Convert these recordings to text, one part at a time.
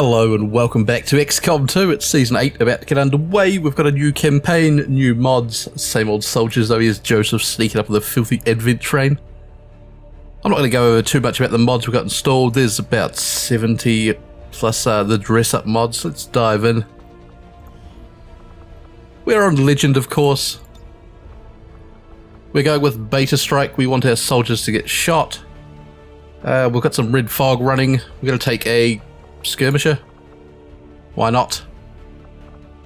Hello and welcome back to XCOM 2. It's Season 8 about to get underway. We've got a new campaign, new mods, same old soldiers though. Here's Joseph sneaking up with a filthy advent train. I'm not going to go over too much about the mods we've got installed. There's about 70 plus the dress up mods. Let's dive in. We're on Legend, of course. We're going with Beta Strike. We want our soldiers to get shot. We've got some red fog running. We're going to take a skirmisher. Why not?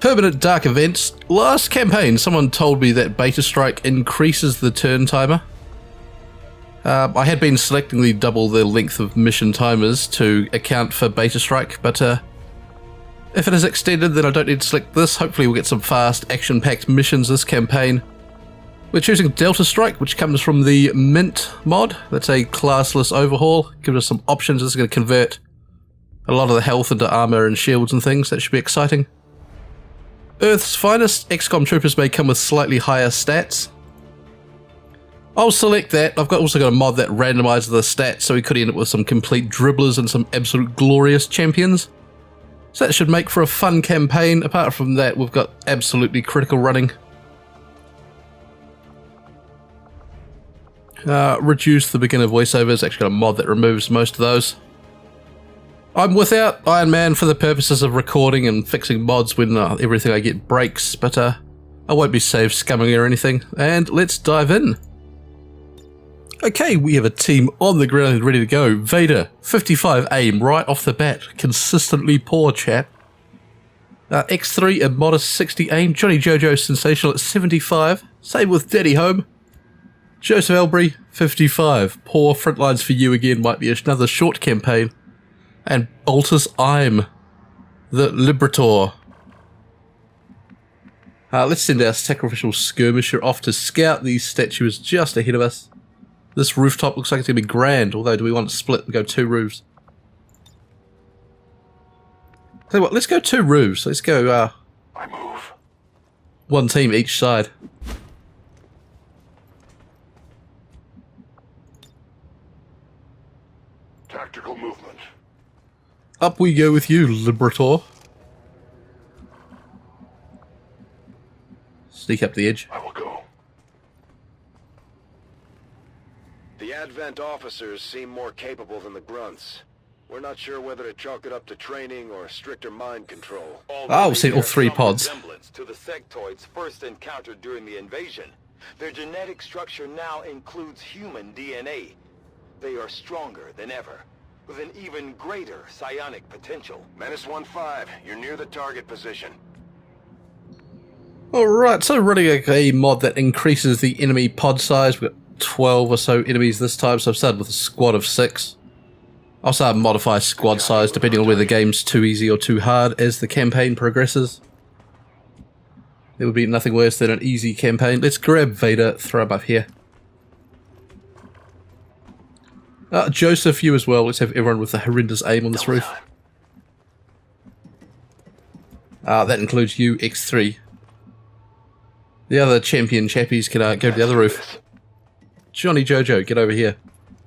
Permanent dark events. Last campaign, someone told me that Beta Strike increases the turn timer. I had been selecting the double the length of mission timers to account for Beta Strike, but if it is extended, then I don't need to select this. Hopefully we'll get some fast, action-packed missions this campaign. We're choosing Delta Strike, which comes from the Mint mod. That's a classless overhaul. Gives us some options. This is going to convert a lot of the health into armor and shields and things. That should be exciting. Earth's finest. XCOM troopers may come with slightly higher stats. I'll select that. I've also got a mod that randomizes the stats, so we could end up with some complete dribblers and some absolute glorious champions. So that should make for a fun campaign. Apart from that, we've got absolutely critical running. Reduce the beginner voiceovers. Actually got a mod that removes most of those. I'm without Iron Man for the purposes of recording and fixing mods when everything I get breaks, but I won't be save scumming or anything. And let's dive in. Okay, we have a team on the ground ready to go. Vader, 55 aim right off the bat. Consistently poor, chap. X3, a modest 60 aim. Johnny Jojo, sensational at 75. Same with Daddy Home. Joseph Elbury, 55. Poor front lines for you again. Might be another short campaign. And Baltus Ime, the Liberator. Let's send our sacrificial skirmisher off to scout these statues just ahead of us. This rooftop looks like it's going to be grand, although do we want to split and go two roofs? Tell you what, let's go two roofs. Let's go I move. One team each side. Tactical movement. Up we go with you, Liberator. Sneak up the edge. I will go. The Advent officers seem more capable than the grunts. We're not sure whether to chalk it up to training or stricter mind control. We've seen all three pods. To the sectoids first encountered during the invasion. Their genetic structure now includes human DNA. They are stronger than ever, with an even greater psionic potential. Menace 1-5, you're near the target position. Alright, so running a mod that increases the enemy pod size. We've got 12 or so enemies this time, so I've started with a squad of 6. I'll start modify squad size depending on whether the game's too easy or too hard as the campaign progresses. There would be nothing worse than an easy campaign. Let's grab Vader, throw him up here. Joseph, you as well. Let's have everyone with a horrendous aim on this roof. That includes you, X3. The other champion chappies can go to the other roof. Johnny Jojo, get over here.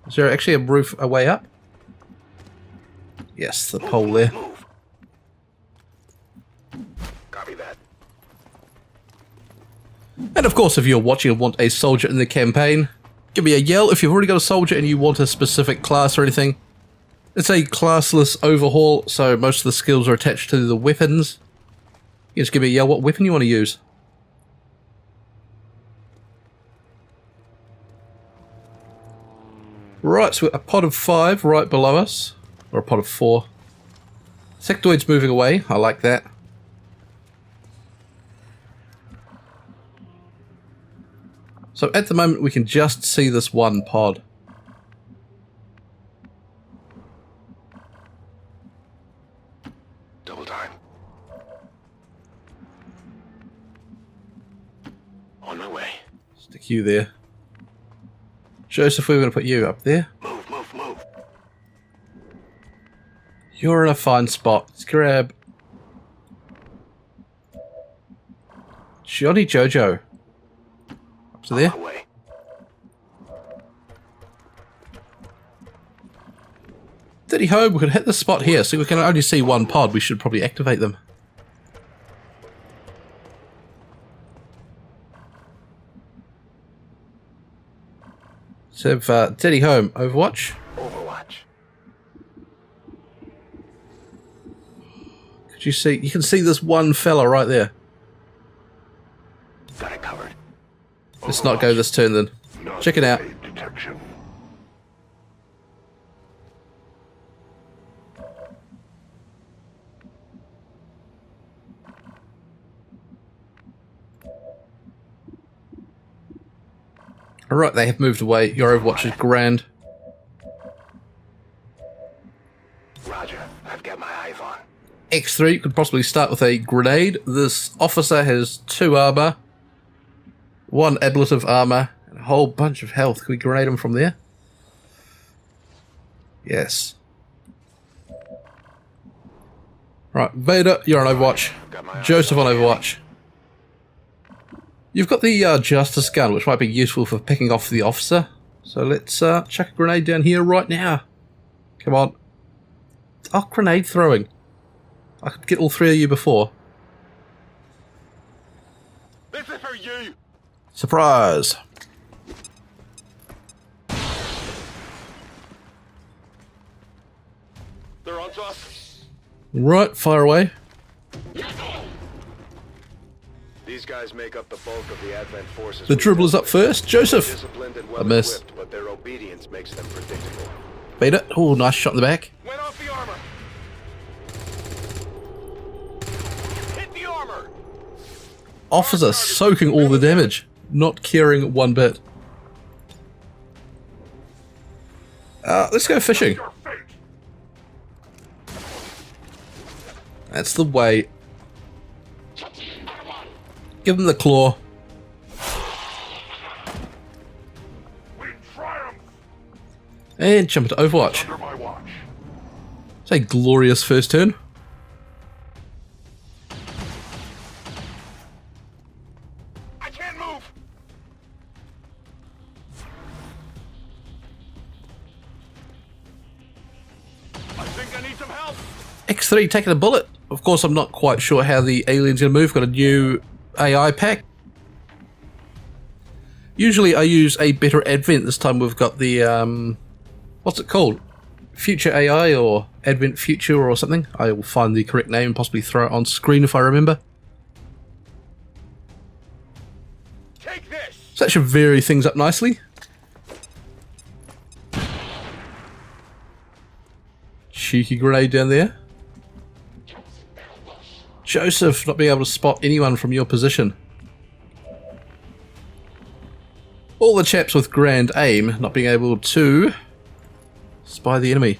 Is there actually a roof a way up? Yes, the pole there. Copy that. And of course, if you're watching and want a soldier in the campaign, give me a yell if you've already got a soldier and you want a specific class or anything. It's a classless overhaul, so most of the skills are attached to the weapons. You just give me a yell what weapon you want to use. Right, so we've got a pod of 5 right below us. Or a pod of 4. Sectoid's moving away, I like that. So at the moment we can just see this one pod. Double time. On my way. Stick you there. Joseph, we're going to put you up there. Move, move, move. You're in a fine spot. Let's grab Johnny Jojo. Up to there. On my way. Steady home, we can hit this spot here, so we can only see one pod. We should probably activate them. So, Steady home, Overwatch. Overwatch. Could you see? You can see this one fella right there. Got it covered. Let's not go this turn then. Check it out. Detection. Alright, they have moved away. Your Overwatch is grand. Roger. I've got my eyes on. X3 could possibly start with a grenade. This officer has 2 armor, 1 ablative armor, and a whole bunch of health. Can we grenade him from there? Yes. Right, Vader, you're on Overwatch. Joseph on Overwatch. You've got the Justice Gun, which might be useful for picking off the officer. So let's chuck a grenade down here right now. Come on. Oh, grenade throwing. I could get all 3 of you before. This is for you. Surprise! They're on to us. Right, fire away. These guys make up the bulk of the Advent forces. The dribbler's up first. Joseph! Disciplined and I miss. well-equipped, but their obedience makes them predictable. Vader. Oh, nice shot in the back. Went off the armor. Hit the armor. Officer soaking all the damage. Not caring one bit. Let's go fishing. Your fate. That's the way. Give them the claw. We triumph And jump into Overwatch. under my watch. It's a glorious first turn. I can't move. I think I need some help. X3 taking a bullet. Of course, I'm not quite sure how the alien's going to move. Got a new AI pack. Usually I use a better Advent. This time we've got the, what's it called? Future AI or Advent Future or something. I will find the correct name and possibly throw it on screen if I remember. Take this. So that should vary things up nicely. Cheeky grenade down there. Joseph not being able to spot anyone from your position. All the chaps with grand aim not being able to spy the enemy.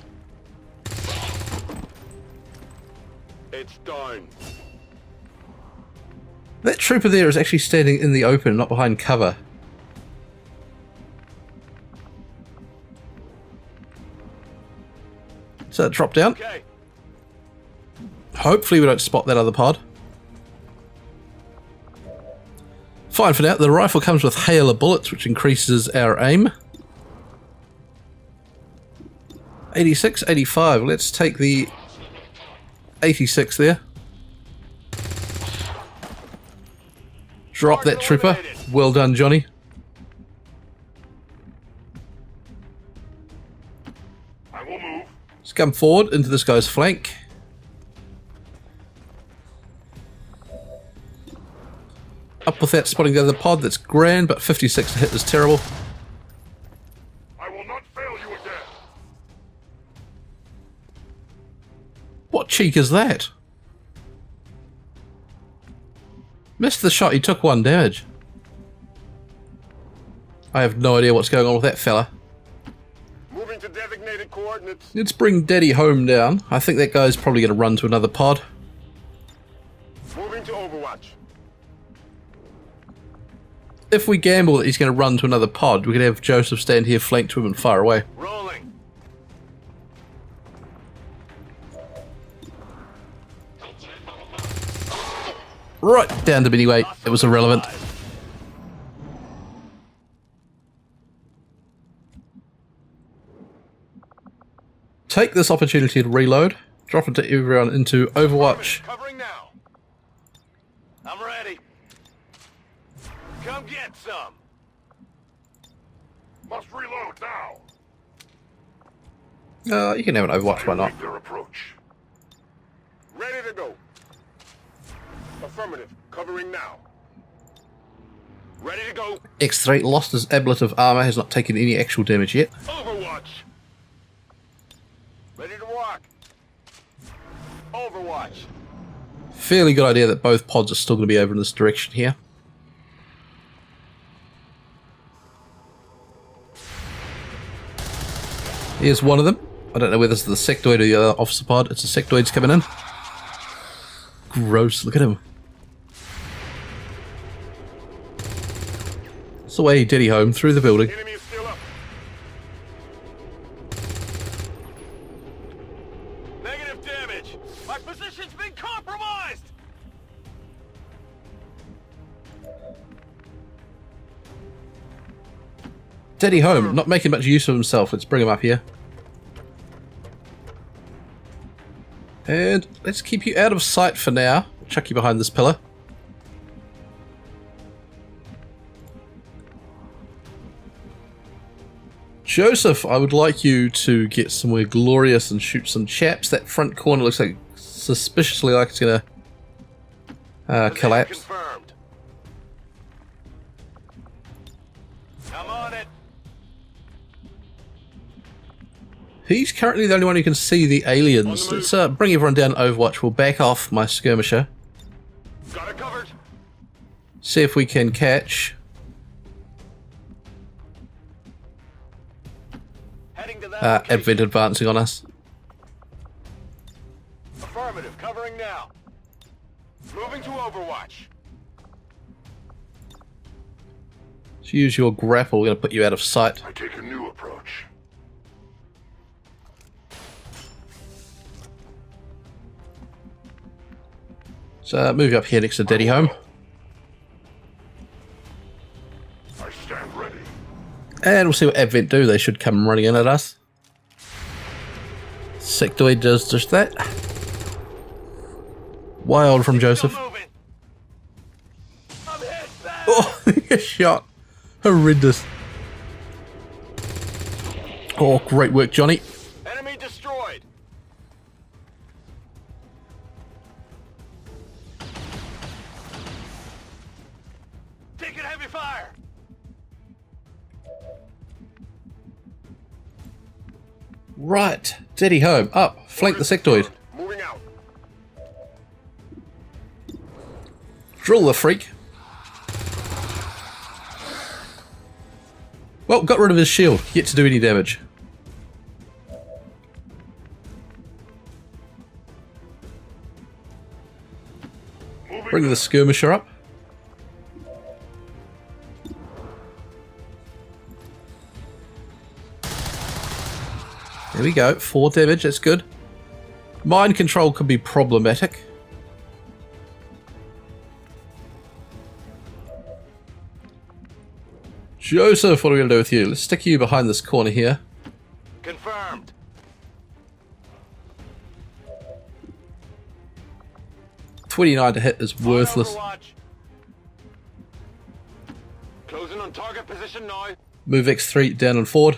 It's done. That trooper there is actually standing in the open, not behind cover. So drop down. Okay. Hopefully we don't spot that other pod. Fine for now. The rifle comes with hail of bullets, which increases our aim. 86, 85. Let's take the 86 there. Drop that trooper. Well done, Johnny. I will move. Let's come forward into this guy's flank. Up with that, spotting the other pod. That's grand, but 56 to hit is terrible. I will not fail you again. What cheek is that? Missed the shot, he took 1 damage. I have no idea what's going on with that fella. Moving to designated coordinates. Let's bring Daddy home down. I think that guy's probably going to run to another pod. Moving to Overwatch. If we gamble that he's going to run to another pod, we could have Joseph stand here, flank to him and fire away. Rolling. Right down to mini weight. It was irrelevant. take this opportunity to reload. Drop into everyone into Overwatch. Covering now. I'm ready. Come get some. Must reload now. You can have an Overwatch, why not? Await their approach. Ready to go. Affirmative. Covering now. Ready to go. X3 lost his ablative armor, has not taken any actual damage yet. Overwatch. Ready to rock. Overwatch. Fairly good idea that both pods are still going to be over in this direction here. Here's one of them. I don't know whether it's the sectoid or the other officer pod. It's the sectoids coming in. Gross, look at him. That's the way he did he home through the building. Enemy is still up. Negative damage. My position's been compromised. Daddy home, not making much use of himself. Let's bring him up here. And let's keep you out of sight for now. Chuck you behind this pillar. Joseph, I would like you to get somewhere glorious and shoot some chaps. That front corner looks like suspiciously like it's gonna collapse. Confirmed. I'm on it. He's currently the only one who can see the aliens. Let's bring everyone down to Overwatch. We'll back off my skirmisher. Got it covered. See if we can catch. Heading to that Advent advancing on us. Affirmative. Covering now. Moving to Overwatch. So use your grapple. We're going to put you out of sight. I take a new approach. So move you up here next to Daddy home. I stand ready. And we'll see what Advent do. They should come running in at us. Sectoid does just that. Wild from Joseph. Still moving. I'm hit bad. Oh, a shot. Horrendous. Oh, great work, Johnny. Enemy destroyed. Taking heavy fire. Right. Daddy home. Up. Flank the sectoid. Moving out. Drill the freak. Well, got rid of his shield. Yet to do any damage. Bring the skirmisher up. There we go. 4 damage. That's good. Mind control could be problematic. Joseph, what are we going to do with you? Let's stick you behind this corner here. Confirmed. .29 to hit is worthless. Overwatch. Closing on target position now. Move X3 down and forward.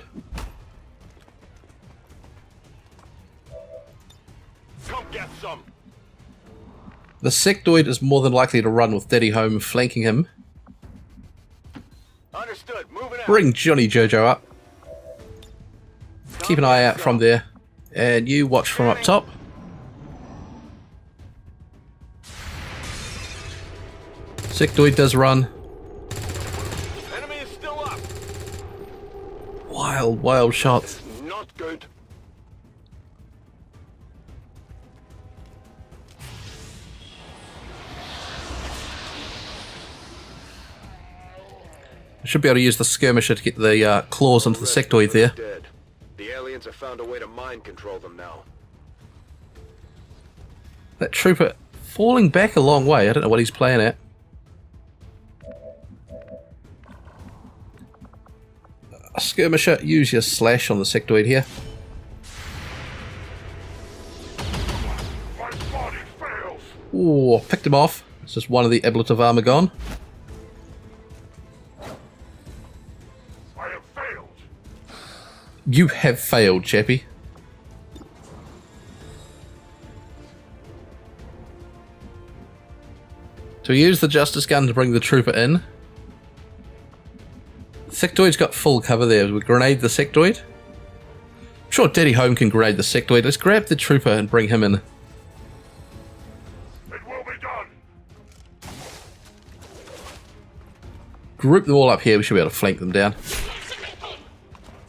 Come get some. The sectoid is more than likely to run with Daddy home flanking him. Understood. Moving out. Bring Johnny Jojo up. Keep an eye out from there. And you watch from up top. Sectoid does run. Enemy is still up. Wild, wild shots. Not good. Should be able to use the skirmisher to get the claws into the sectoid there. Dead. The aliens have found a way to mind control them now. That trooper falling back a long way. I don't know what he's playing at. Skirmisher, use your slash on the sectoid here. Ooh, picked him off. It's just one of the ablative armor gone. I have failed. You have failed, chappie. So we use the Justice Gun to bring the trooper in. Sectoid's got full cover there. We grenade the sectoid. I'm sure Daddy Home can grenade the sectoid. Let's grab the trooper and bring him in. It will be done. Group them all up here. We should be able to flank them down.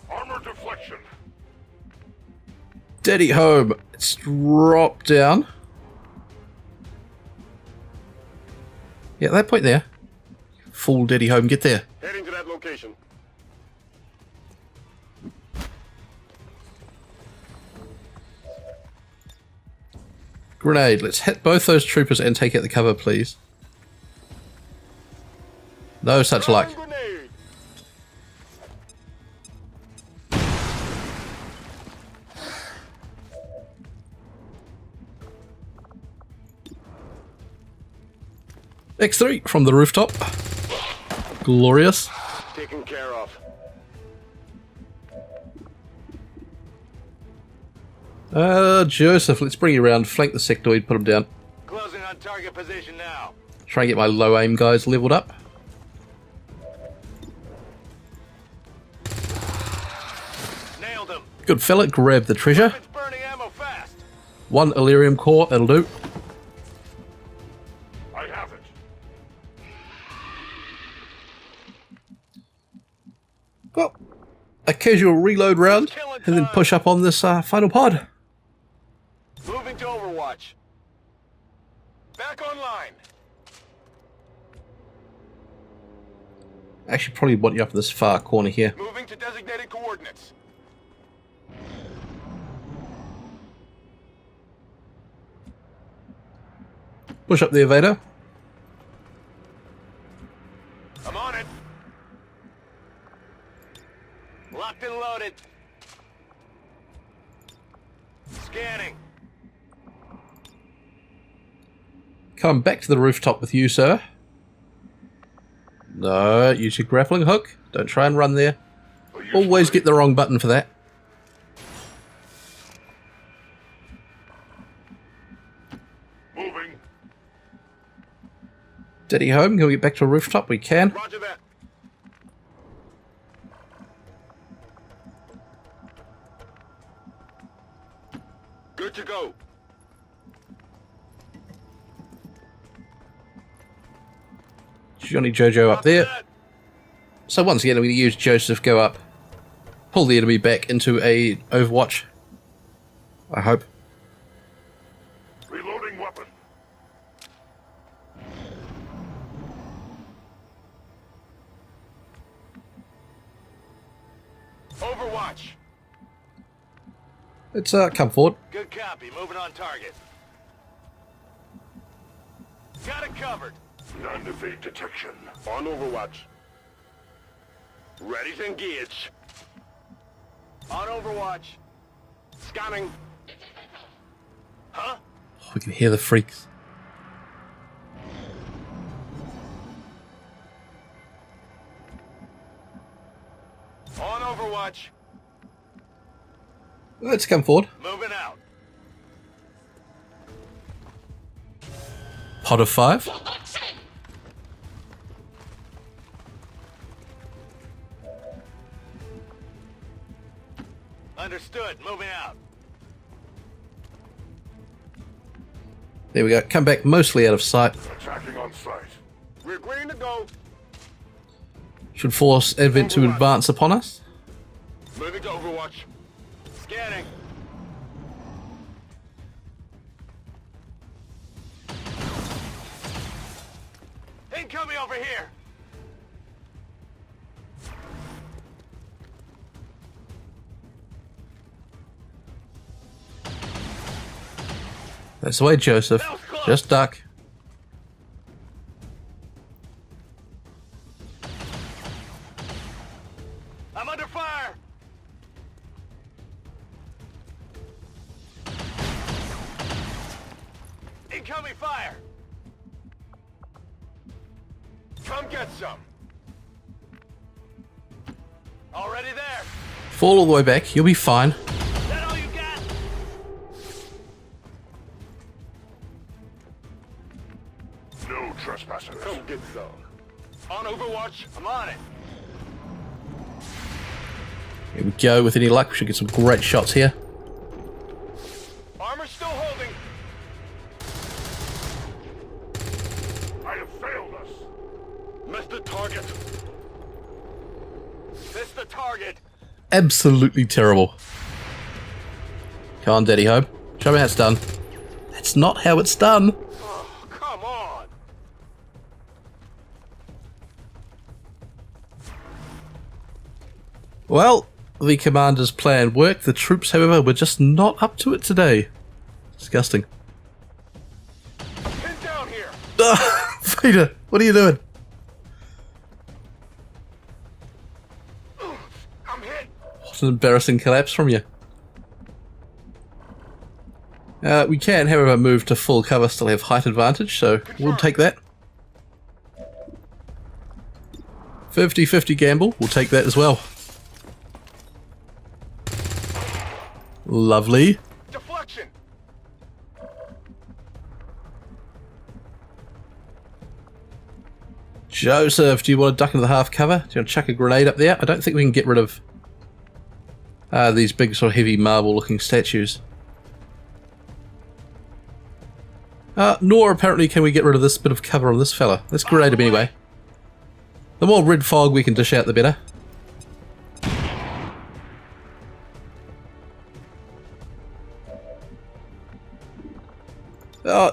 Armor deflection. Daddy Home. Let's drop down. Yeah, that point there. Full Daddy Home. Get there. Heading to that location. Grenade. Let's hit both those troopers and take out the cover, please. No such luck. Grenade. X3 from the rooftop. Glorious. Taken care of. Joseph, let's bring you around, flank the sectoid, put him down. Closing on target position now. Try and get my low aim guys leveled up. Nailed him. Good fella, grab the treasure. It's burning ammo fast. One Illyrium core, it'll do. I have it. Well, a casual reload round, and then push up on this final pod. Moving to Overwatch. Back online. Actually, probably want you up in this far corner here. Moving to designated coordinates. Push up the Evader. I'm on it. Locked and loaded. Scanning. Come back to the rooftop with you, sir. No, use your grappling hook. Don't try and run there. Always get the wrong button for that. Moving. Daddy Home, can we get back to the rooftop? We can. Roger that. Good to go. Johnny Jojo up there. So once again, we use Joseph, go up, pull the enemy back into a Overwatch. I hope. Reloading weapon. Overwatch. Let's come forward. Good copy. Moving on target. Got it covered. Non-evade detection. On Overwatch. Ready to engage. On Overwatch. Scanning. Huh? Oh, we can hear the freaks. On Overwatch. Let's come forward. Moving out. Pot of 5. Understood. Moving out. There we go. Come back mostly out of sight. Attacking on sight. We're green to go. Should force Advent to advance upon us. Moving to Overwatch. Scanning. Incoming over here. That's the way, Joseph. That was close. Just duck. I'm under fire. Incoming fire! Come get some! Already there! Fall all the way back. You'll be fine. Is that all you got? No trespassers. Come get some. On Overwatch, I'm on it. Here we go. With any luck, we should get some great shots here. Armor's still holding. I have failed us. Missed the target. This the target. Absolutely terrible. Come on, Daddy Hope. Show me how it's done. That's not how it's done. Oh, come on. Well, the commander's plan worked. The troops, however, were just not up to it today. Disgusting. Pin down here. Vader, what are you doing? I'm hit. What an embarrassing collapse from you. We can, however, move to full cover, still have height advantage, so we'll take that. 50-50 gamble, we'll take that as well. Lovely. Deflection. Joseph, do you want to duck into the half cover? Do you want to chuck a grenade up there? I don't think we can get rid of these big sort of heavy marble looking statues. Nor apparently can we get rid of this bit of cover on this fella. Let's grenade him anyway. The more red fog we can dish out, the better.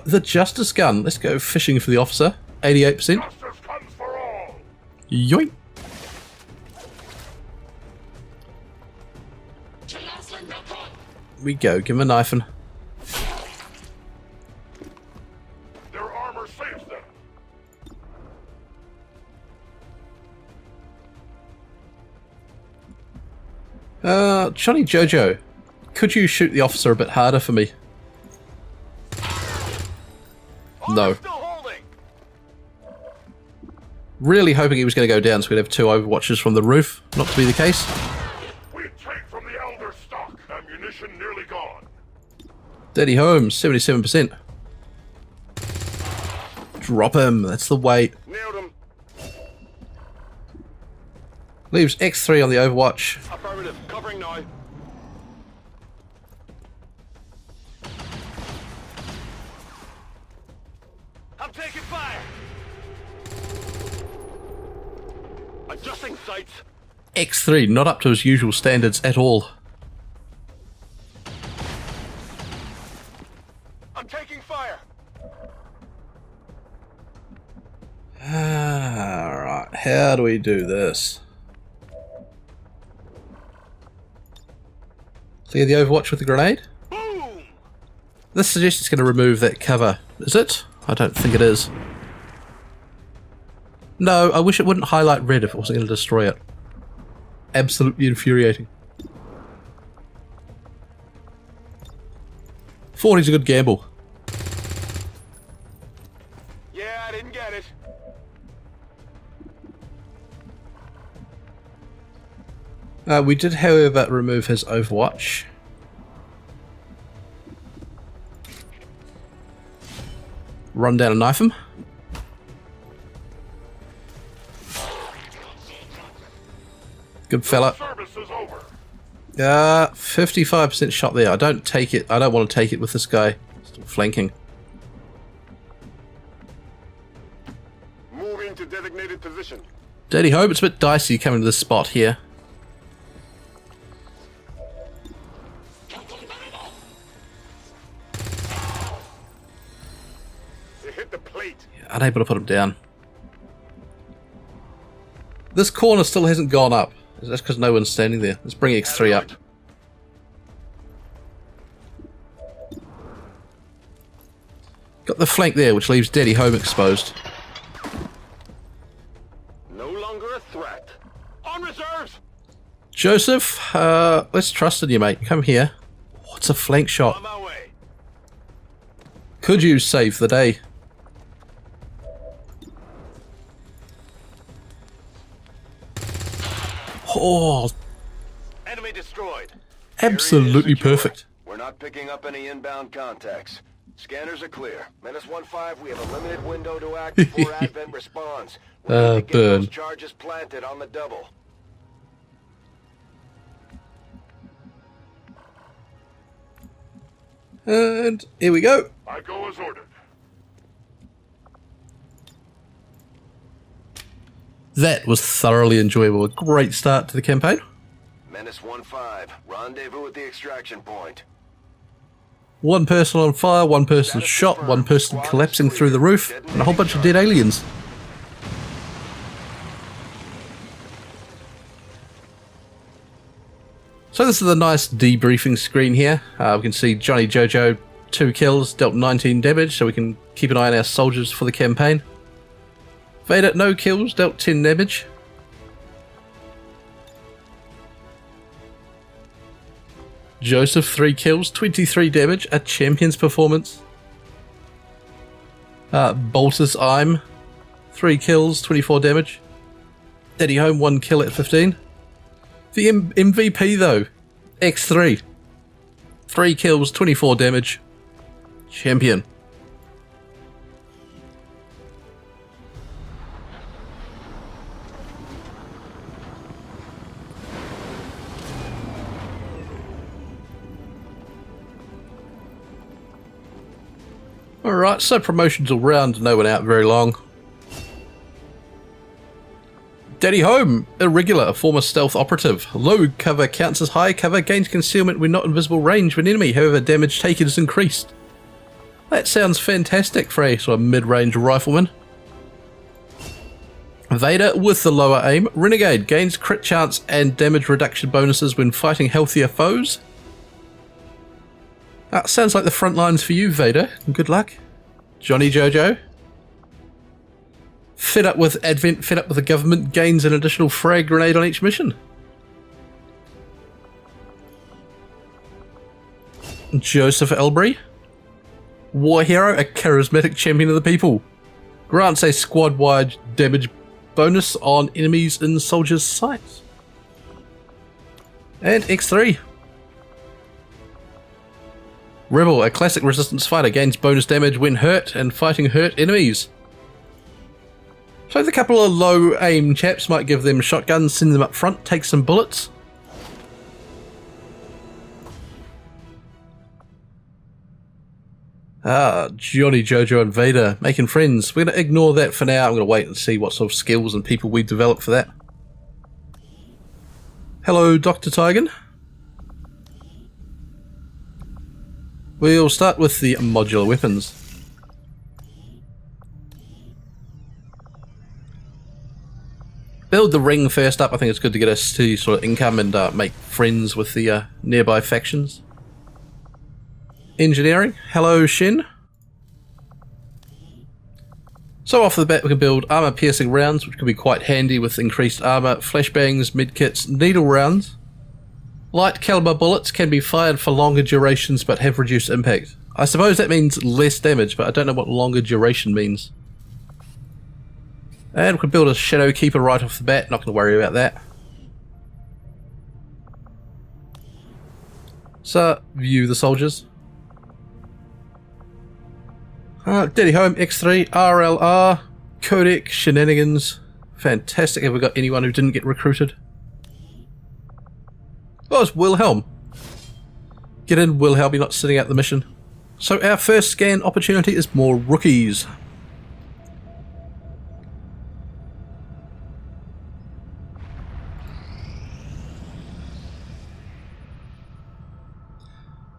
The Justice Gun. Let's go fishing for the officer. 88%. Justice comes for all. Yoink. We go. Give him a knife and... Their armor saves them. Johnny Jojo, could you shoot the officer a bit harder for me? No. Still holding. Really hoping he was going to go down so we'd have two overwatches from the roof. Not to be the case. We take from the elder stock. Ammunition nearly gone. Daddy Holmes, 77%. Drop him. That's the weight. Nailed him. Leaves X3 on the overwatch. Affirmative. Covering now. I'm taking fire. Adjusting sights. X3 not up to his usual standards at all. I'm taking fire. Alright, how do we do this? Clear the overwatch with the grenade? Boom. This suggests it's going to remove that cover. Is it? I don't think it is. No, I wish it wouldn't highlight red if it wasn't going to destroy it. Absolutely infuriating. 40's a good gamble. Yeah, I didn't get it. We did, however, remove his overwatch. Run down and knife him. Good fella. Service is over. 55% shot there. I don't take it. I don't want to take it with this guy still flanking. Moving to designated position. Daddy Hope, it's a bit dicey coming to this spot here. They hit the plate. Unable to put him down. This corner still hasn't gone up. That's because no one's standing there. Let's bring X3 up. Got the flank there, which leaves Daddy Home exposed. No longer a threat. On reserves. Joseph, let's trust in you, mate. Come here. What's a flank shot? On my way. Could you save the day? Oh, Enemy destroyed. absolutely perfect. We're not picking up any inbound contacts. Scanners are clear. -15, we have a limited window to act before Advent responds. We need to get burn. those charges planted on the double. And here we go. I go as ordered. That was thoroughly enjoyable. A great start to the campaign. -15, rendezvous at the extraction point. One person on fire, one person shot, one person collapsing through the roof, and a whole bunch of dead aliens. So this is a nice debriefing screen here. We can see Johnny Jojo, 2 kills, dealt 19 damage, so we can keep an eye on our soldiers for the campaign. Vader, no kills, dealt 10 damage. Joseph, 3 kills, 23 damage, a champion's performance. Boltus I'm, 3 kills, 24 damage. Daddy Home, 1 kill at 15. The MVP though, X3. 3 kills, 24 damage. Champion. Alright, so promotions all round, no one out very long. Daddy Home, irregular, a former stealth operative. Low cover counts as high cover, gains concealment when not in visible range of an enemy, however damage taken is increased. That sounds fantastic for a sort of mid-range rifleman. Vader with the lower aim. Renegade, gains crit chance and damage reduction bonuses when fighting healthier foes. That sounds like the front lines for you, Vader. Good luck. Johnny Jojo. Fed up with Advent, fed up with the government, gains an additional frag grenade on each mission. Joseph Elbury. War hero, a charismatic champion of the people. Grants a squad-wide damage bonus on enemies in soldiers' sights. And X3. Rebel, a classic resistance fighter, gains bonus damage when hurt and fighting hurt enemies. So the couple of low aim chaps might give them shotguns, send them up front, take some bullets. Johnny, Jojo and Vader making friends. We're going to ignore that for now. I'm going to wait and see what sort of skills and people we develop for that. Hello, Dr. Tygan. We'll start with the modular weapons. Build the ring first up. I think it's good to get us to sort of income and make friends with the nearby factions. Engineering. Hello, Shin. So off the bat we can build armor piercing rounds, which could be quite handy with increased armor, flashbangs, medkits, needle rounds. Light caliber bullets can be fired for longer durations but have reduced impact. I suppose that means less damage, but I don't know what longer duration means. And we can build a Shadow Keeper right off the bat, not going to worry about that. So, view the soldiers. Daddy Home, X3, RLR, Codec, Shenanigans. Fantastic. Have we got anyone who didn't get recruited? Oh, it's Wilhelm. Get in, Wilhelm, you're not sitting out the mission. So our first scan opportunity is more rookies.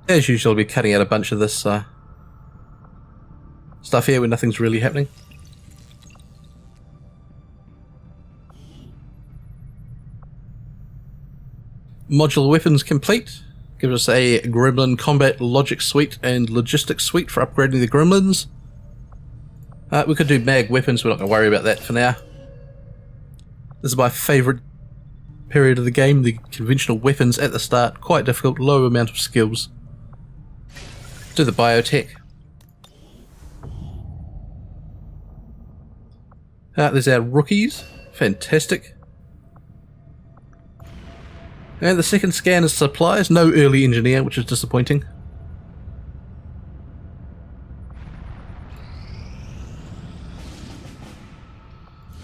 As usual, I'll be cutting out a bunch of this stuff here when nothing's really happening. Modular weapons complete. Gives us a Gremlin Combat Logic Suite and Logistics Suite for upgrading the Gremlins. We could do mag weapons, we're not going to worry about that for now. This is my favourite period of the game, the conventional weapons at the start. Quite difficult, low amount of skills. Do the biotech. There's our rookies. Fantastic. And the second scan is supplies. No early engineer, which is disappointing.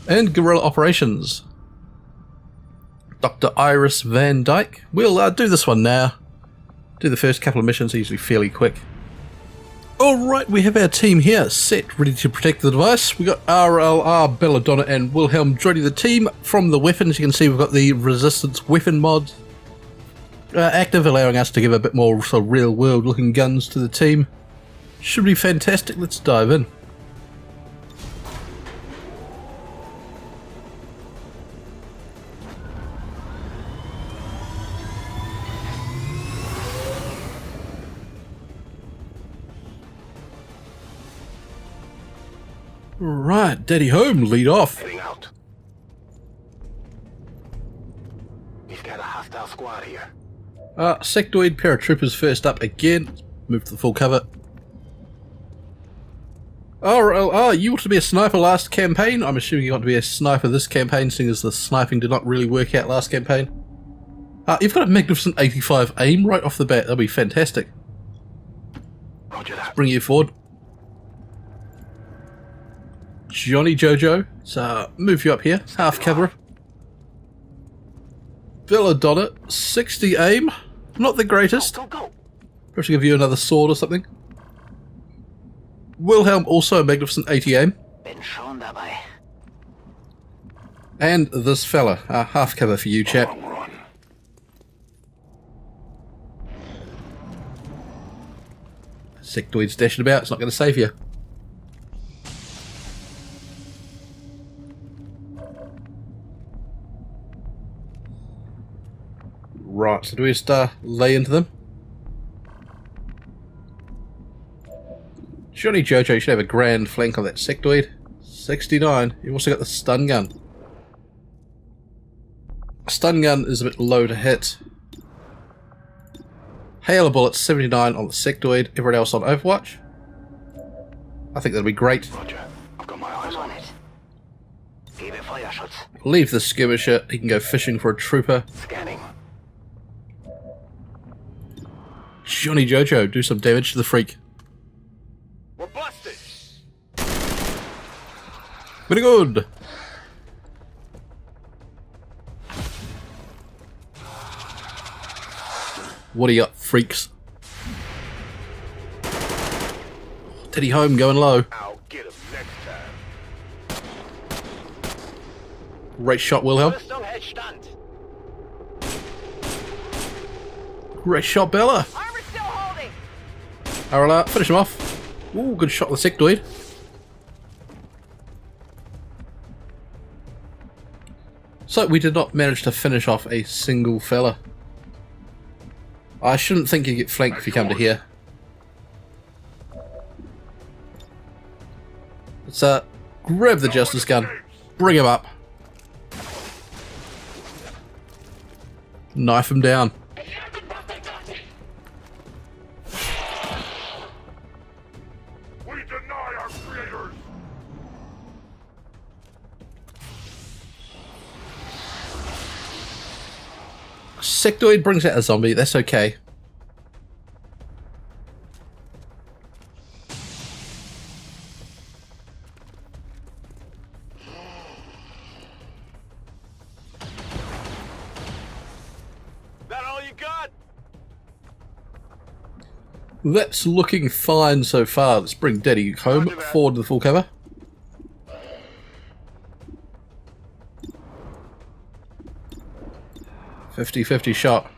And guerrilla operations. Dr. Iris Van Dyke. We'll do this one now. Do the first couple of missions, usually fairly quick. Alright, we have our team here set, ready to protect the device. We've got RLR, Belladonna and Wilhelm joining the team. From the weapons, you can see we've got the resistance weapon mods active, allowing us to give a bit more sort of real world looking guns to the team. Should be fantastic. Let's dive in. Right, Daddy home, lead off. Heading out. We've got a hostile squad here. Sectoid paratroopers first up again. Move to the full cover. RLR, you want to be a sniper last campaign? I'm assuming you want to be a sniper this campaign, seeing as the sniping did not really work out last campaign. You've got a magnificent 85 aim right off the bat. That'll be fantastic. Roger that. Let's bring you forward. Johnny Jojo, so move you up here, half cover. Belladonna, 60 aim, not the greatest. Go, go. Perhaps give you another sword or something. Wilhelm, also a magnificent 80 aim. Bin schon dabei. And this fella, half cover for you, chap. Sectoid's dashing about, it's not going to save you. Right, so do we just lay into them? Johnny Jojo should have a grand flank on that sectoid. 69. You've also got the stun gun. Stun gun is a bit low to hit. Hail of bullets, 79 on the sectoid. Everyone else on Overwatch. I think that'll be great. Roger. I've got my eyes on it. Gebe Feuerschutz. Leave the skirmisher. He can go fishing for a trooper. Scanning. Johnny Jojo, do some damage to the freak. We're busted! Very good. What do you got, freaks? Teddy home going low. I'll get him next time. Great shot, Wilhelm. Rüstung hält stand. Great shot, Bella. Armor still holding. RLR, finish him off. Ooh, good shot with the sectoid. So we did not manage to finish off a single fella. I shouldn't think you get flanked if you come to here. Let's grab the justice gun, bring him up, knife him down. We deny our creators. Sectoid brings out a zombie, that's okay. That all you got? That's looking fine so far. Let's bring Daddy home, forward to the full cover. .50-50 shot.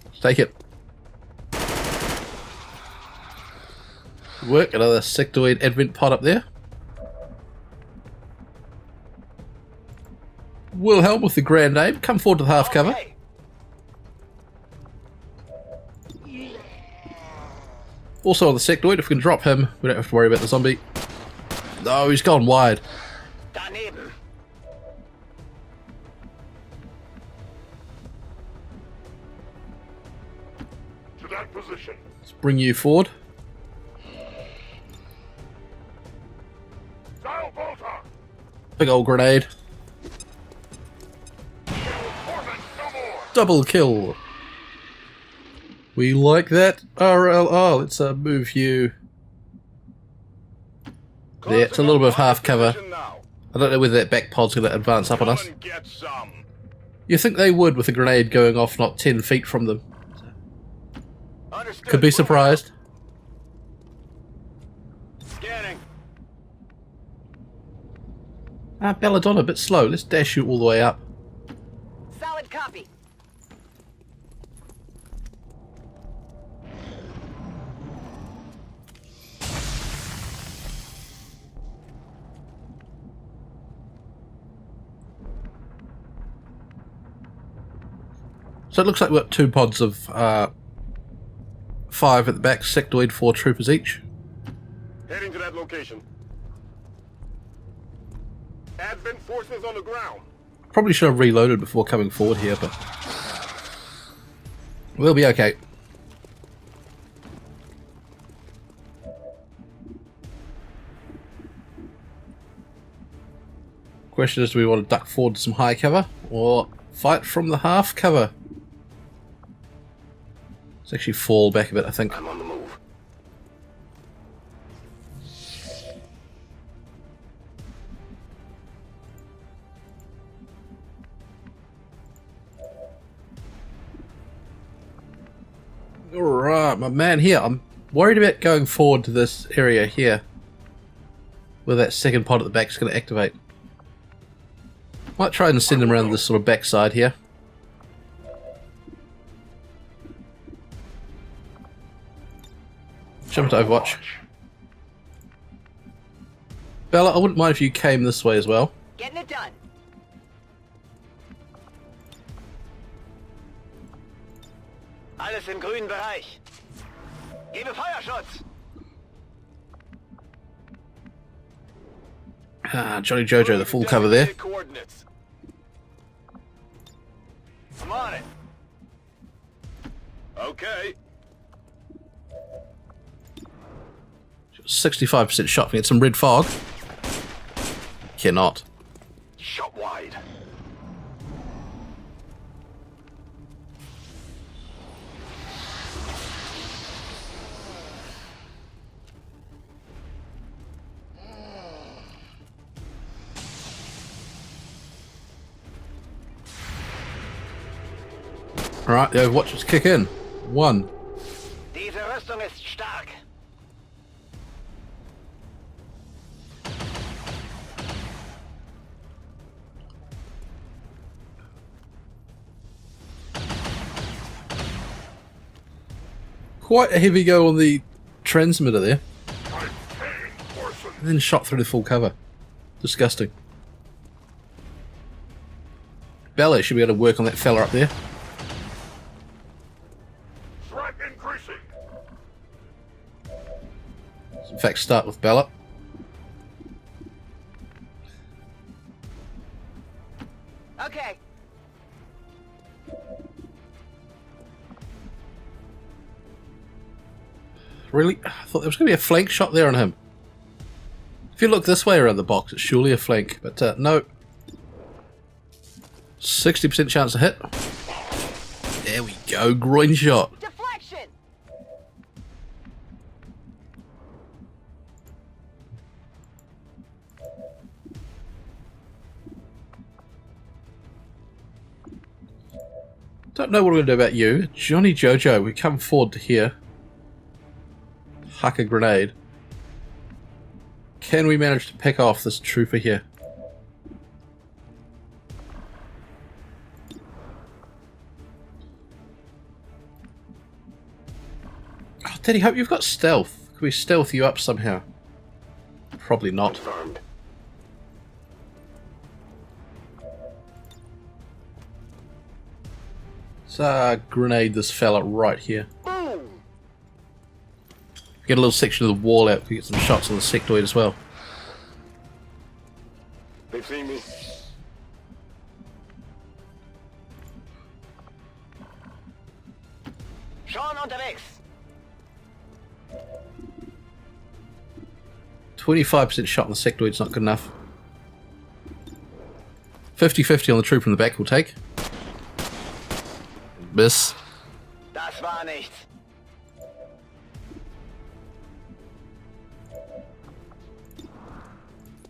Let's take it. Work, another sectoid advent pod up there. Wilhelm with the grand aim. Come forward to the half cover. Okay. Also on the sectoid, if we can drop him, we don't have to worry about the zombie. No, he's gone wide. Daneben. To that position. Let's bring you forward. Dial Volta. Big old grenade. Double kill. We like that. RLR. Let's move you. There, it's a little bit of half cover. I don't know whether that back pod's going to advance up on us. You think they would with a grenade going off not 10 feet from them. Could be surprised. Scanning. Belladonna, a bit slow. Let's dash you all the way up. Solid copy. So it looks like we've got 2 pods of 5 at the back, sectoid, 4 troopers each. Heading to that location. Advent forces on the ground. Probably should have reloaded before coming forward here, but we'll be okay. Question is, do we want to duck forward to some high cover or fight from the half cover? Let's actually fall back a bit, I think. I'm on the move. Alright, my man here. I'm worried about going forward to this area here, where that second pod at the back is going to activate. Might try and send them around this sort of backside here. Jump to Overwatch. Bella, I wouldn't mind if you came this way as well. Getting it done. Alles im grünen Bereich. Gebe Feuerschutz. Johnny Jojo, the full cover there. Coordinates. I'm on it. Okay. 65% shot. Can we get some red fog? Cannot. Shot wide. Alright, the Overwatchers kick in. 1. Diese Rüstung ist stark. Quite a heavy go on the transmitter there. And then shot through the full cover. Disgusting. Bella should be able to work on that fella up there. Threat increasing. In fact, start with Bella. Okay. Really? I thought there was going to be a flank shot there on him. If you look this way around the box, it's surely a flank. But no. 60% chance to hit. There we go. Groin shot. Deflection. Don't know what we're going to do about you. Johnny Jojo, we come forward to here. Huck a grenade. Can we manage to pick off this trooper here? Oh, Daddy, hope you've got stealth. Can we stealth you up somehow? Probably not. Confirmed. Let's grenade this fella right here. Boom. Get a little section of the wall out. We get some shots on the sectoid as well. They've seen me. Schon unterwegs. 25% shot on the sectoid's not good enough. 50-50 on the trooper in the back will take. Miss. Das war nichts.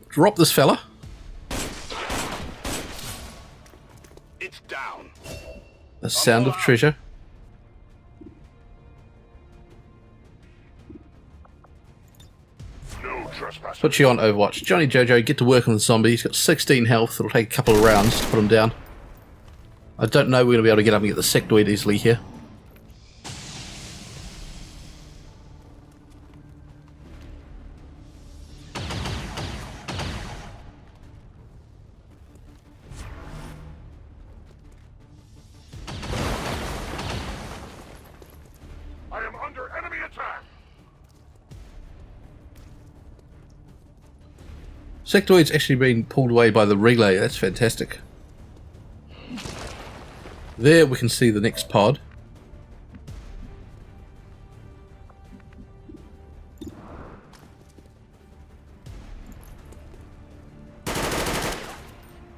Drop this fella. It's down. The sound of treasure. No trespassing. Put you on Overwatch. Johnny Jojo, get to work on the zombie. He's got 16 health. It'll take a couple of rounds to put him down. I don't know we're going to be able to get up and get the sectoid easily here. I am under enemy attack. Sectoid's actually been pulled away by the relay. That's fantastic. There we can see the next pod.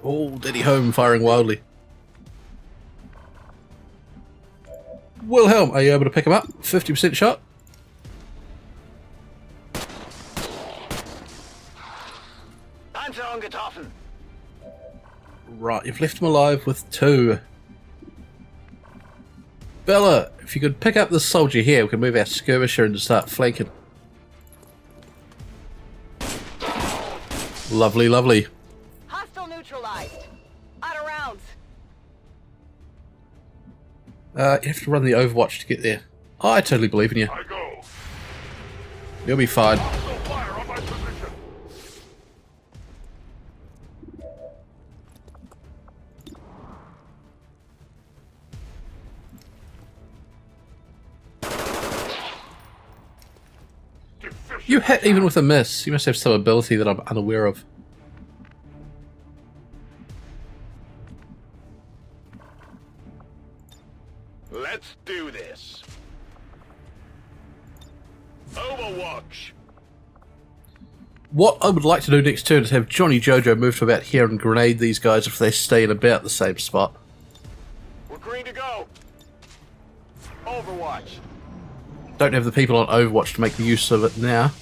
Oh, Daddy Home firing wildly. Wilhelm, are you able to pick him up? 50% shot. Panzer angetroffen. Right, you've left him alive with 2. Bella, if you could pick up this soldier here, we can move our skirmisher and start flanking. Lovely, lovely. Hostile neutralized. Out of rounds. You have to run the Overwatch to get there. I totally believe in you. I go. You'll be fine. Hostile fire on my position. You hit even with a miss. You must have some ability that I'm unaware of. Let's do this. Overwatch. What I would like to do next turn is have Johnny Jojo move to about here and grenade these guys if they stay in about the same spot. We're green to go. Overwatch. Don't have the people on Overwatch to make the use of it now.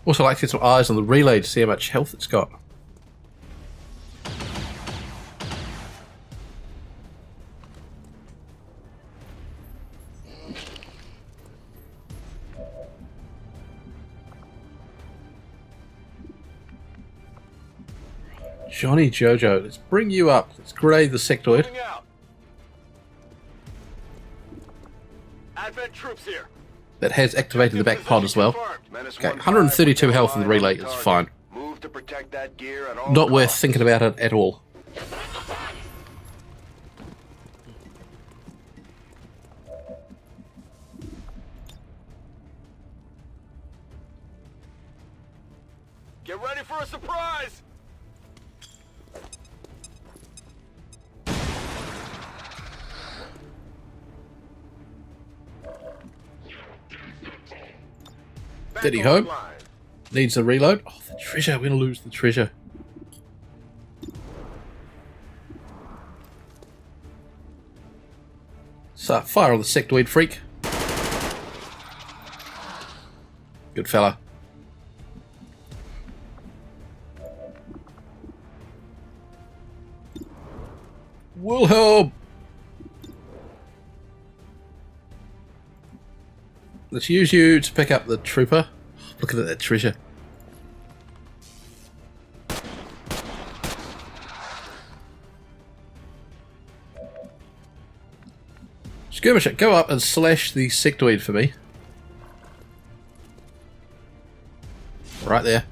Also like to get some eyes on the relay to see how much health it's got. Johnny Jojo, let's bring you up. Let's grenade the sectoid. Moving out. Advent troops here. That has activated the back pod as well. Okay, 132 health in the relay is fine. Move to protect that gear at all Not worth costs. thinking about it at all. Get ready for a surprise. Daddy Home needs a reload. Oh, the treasure. We're going to lose the treasure. So, fire on the sectoid freak. Good fella. Wilhelm! Let's use you to pick up the trooper. Look at that treasure. Skirmisher, go up and slash the sectoid for me. Right there.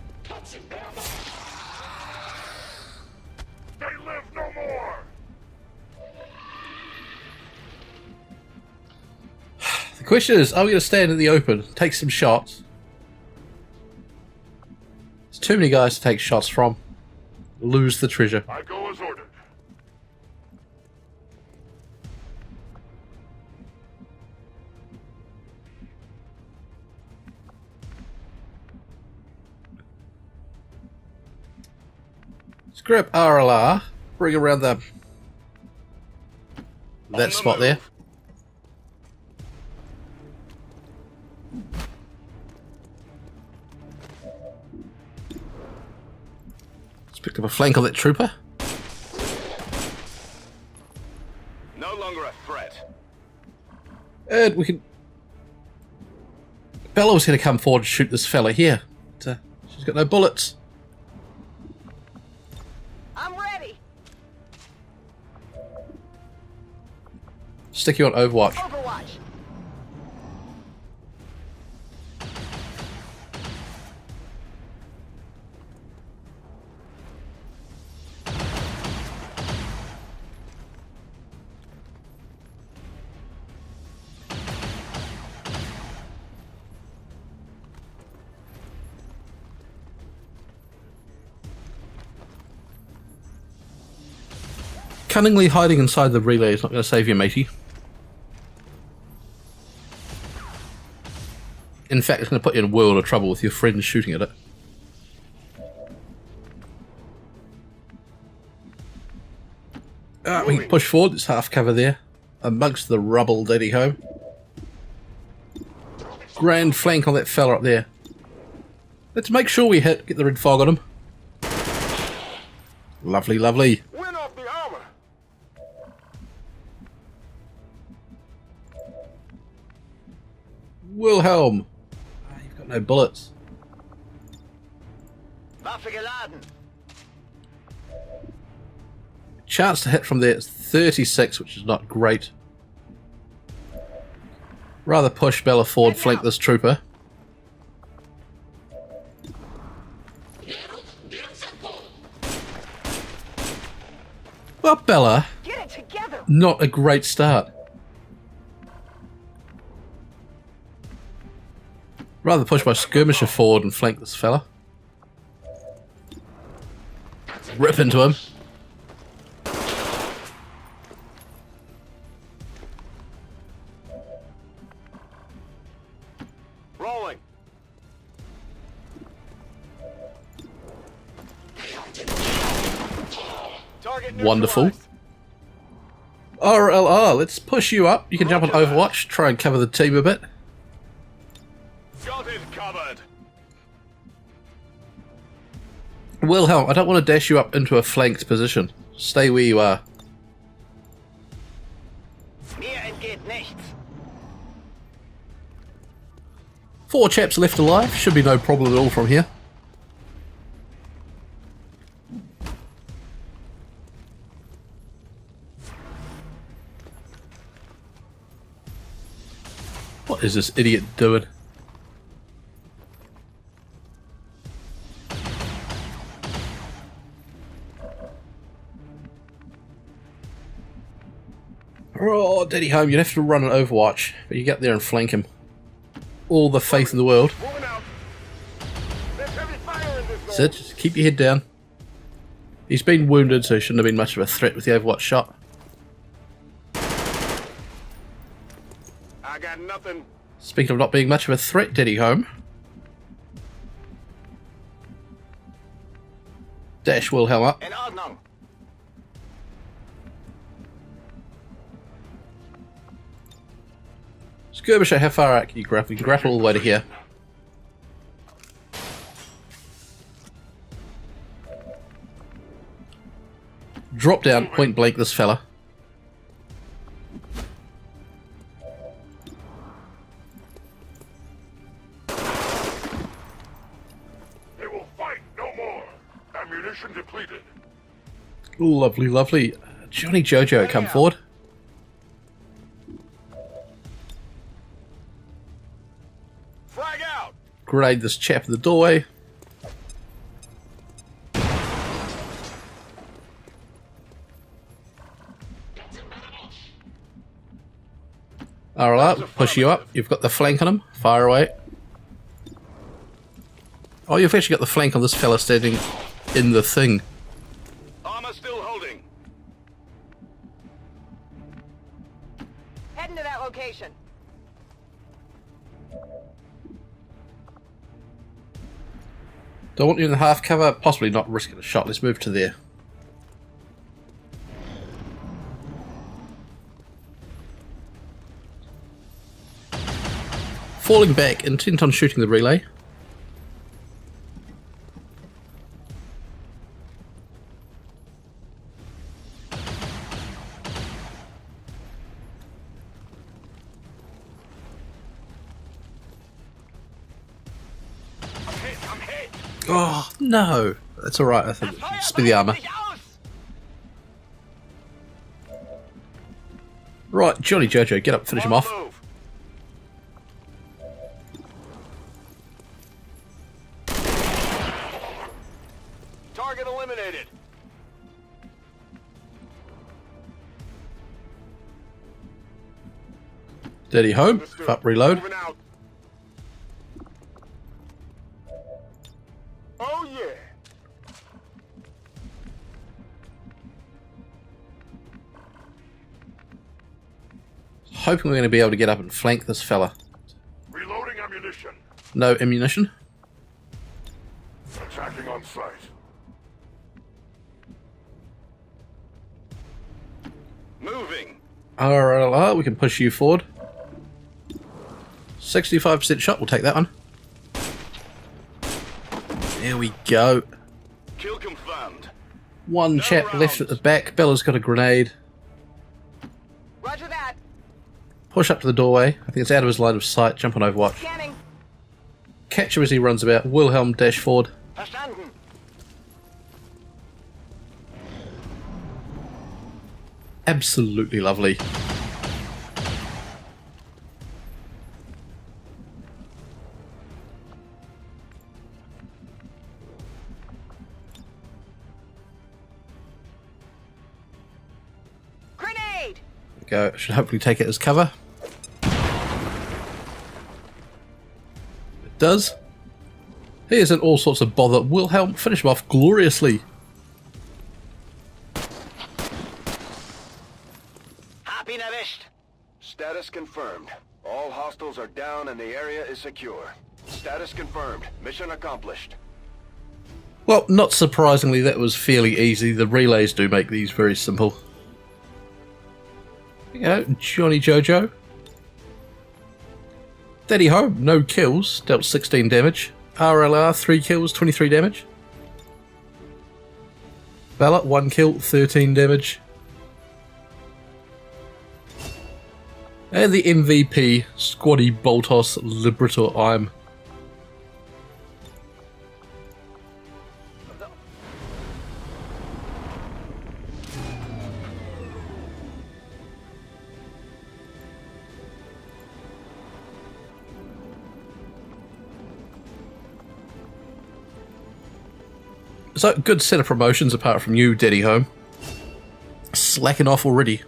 They live no more. The question is, are we going to stand in the open, take some shots? There's too many guys to take shots from. Lose the treasure. I go as ordered. Let's grab RLR, bring around that spot there. Let's pick up a flank on that trooper. No longer a threat. And we can... Bella was going to come forward and shoot this fella here. But, she's got no bullets. I'm ready. Stick you on Overwatch. Overwatch. Cunningly hiding inside the relay is not going to save you, matey. In fact, it's going to put you in a world of trouble with your friends shooting at it. We can push forward, it's half cover there. Amongst the rubble, daddy home. Grand flank on that fella up there. Let's make sure we get the red fog on him. Lovely, lovely. Win off the armor. Wilhelm. You've got no bullets. Waffe geladen. Chance to hit from there is 36, which is not great. Rather push Bella forward, flank this trooper. Well, Bella, Get it together. not a great start. Rather push my skirmisher forward and flank this fella. Rip into him. Rolling. Target Wonderful. neutralized. RLR, let's push you up. You can jump on Overwatch, try and cover the team a bit. Got it covered. Wilhelm, I don't want to dash you up into a flanked position. Stay where you are. Mir entgeht nichts. 4 chaps left alive, should be no problem at all from here. What is this idiot doing? Oh, daddy home, you'd have to run an Overwatch, but you get there and flank him. All the faith in the world. Moving out. There's heavy fire in this zone. Sid, just keep your head down. He's been wounded, so he shouldn't have been much of a threat with the Overwatch shot. I got nothing. Speaking of not being much of a threat, daddy home. Dash Wilhelm up. In Ordnung. Skirmisher, how far out can you grapple? You can grapple all the way to here. Drop down, point blank this fella. They will fight no more. Ammunition depleted. Lovely, lovely. Johnny Jojo, come forward. Frag out. Grenade this chap in the doorway. Alright, push you up. You've got the flank on him. Fire away. Oh, you've actually got the flank on this fella standing in the thing. Armor still holding. Heading to that location. Don't want you in the half cover. Possibly not risking a shot. Let's move to there. Falling back, intent on shooting the relay. I'm hit! Oh, no. That's alright, I think. Just be the armor. Right, Johnny Jojo, get up, finish him off. Move. Target eliminated. Dirty home. Understood. Up, reload. Moving out. Oh yeah! Hoping we're going to be able to get up and flank this fella. Reloading ammunition. No ammunition. Attacking on sight. Moving. RLR, we can push you forward. 65% shot, we'll take that one. There we go. Kill confirmed. One chap left at the back. Bella's got a grenade. Roger that. Push up to the doorway. I think it's out of his line of sight. Jump on Overwatch. Scanning. Catch him as he runs about. Wilhelm, dash forward. Verstanden. Absolutely lovely. Grenade. Go. Should hopefully take it as cover. It does. He is in all sorts of bother. Wilhelm, finish him off gloriously. Hab ihn erwischt. Status confirmed. All hostiles are down and the area is secure. Status confirmed. Mission accomplished. Well, not surprisingly, that was fairly easy. The relays do make these very simple. There you go, Johnny Jojo. Daddy home, no kills, dealt 16 damage. RLR, 3 kills, 23 damage. Bella, 1 kill, 13 damage. And the MVP, Squaddy Boltos Liberator I'm. So, good set of promotions apart from you, Daddy Home. Slacking off already.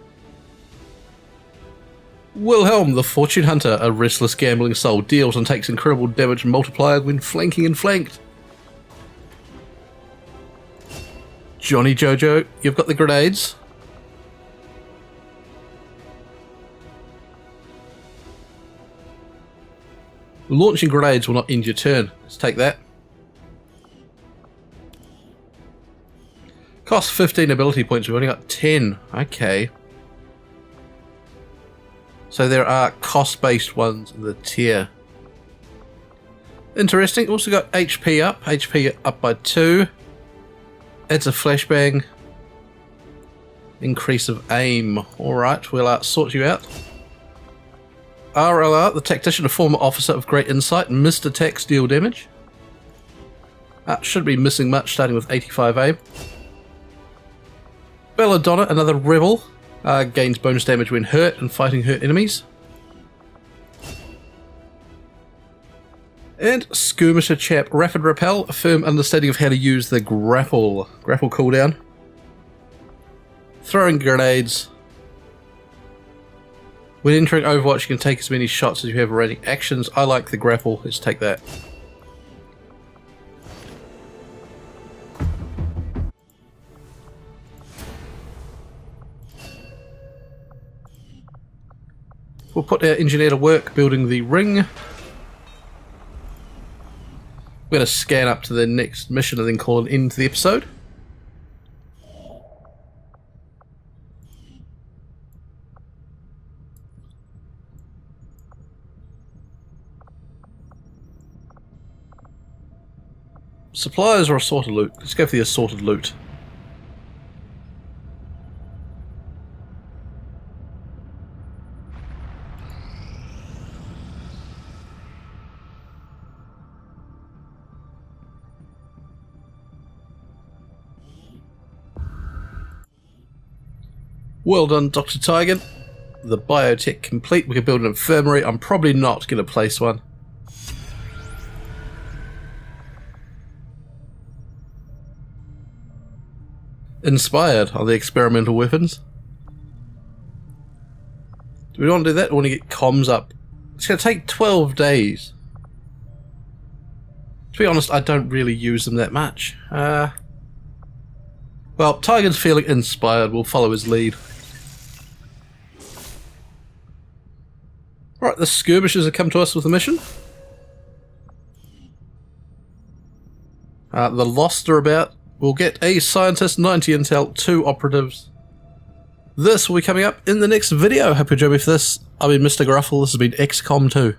Wilhelm, the Fortune Hunter, a restless gambling soul, deals and takes incredible damage multiplier when flanking and flanked. Johnny Jojo, you've got the grenades. Launching grenades will not end your turn. Let's take that. Cost 15 ability points, we've only got 10. Okay. So there are cost-based ones in the tier. Interesting. Also got HP up. HP up by 2. Adds a flashbang. Increase of aim. Alright, we'll sort you out. RLR, the tactician, a former officer of great insight. Missed attacks deal damage. Should be missing much, starting with 85 aim. Belladonna, another rebel. Gains bonus damage when hurt and fighting hurt enemies. And Skirmisher chap, Rapid Repel, a firm understanding of how to use the grapple cooldown. Throwing grenades. When entering Overwatch, you can take as many shots as you have ready. Actions, I like the grapple, let's take that. We'll put our engineer to work building the ring. We're going to scan up to the next mission and then call an end to the episode. Supplies or assorted loot? Let's go for the assorted loot. Well done, Dr. Tigan. The biotech complete. We can build an infirmary. I'm probably not going to place one. Inspired on the experimental weapons. Do we want to do that? I want to get comms up. It's going to take 12 days. To be honest, I don't really use them that much. Well, Tigan's feeling inspired. We'll follow his lead. Right, the skirmishers have come to us with a mission. The Lost are about. We'll get a scientist, 90 intel, 2 operatives. This will be coming up in the next video. Hope you enjoy me for this. I've been Mr. Gruffle. This has been XCOM 2.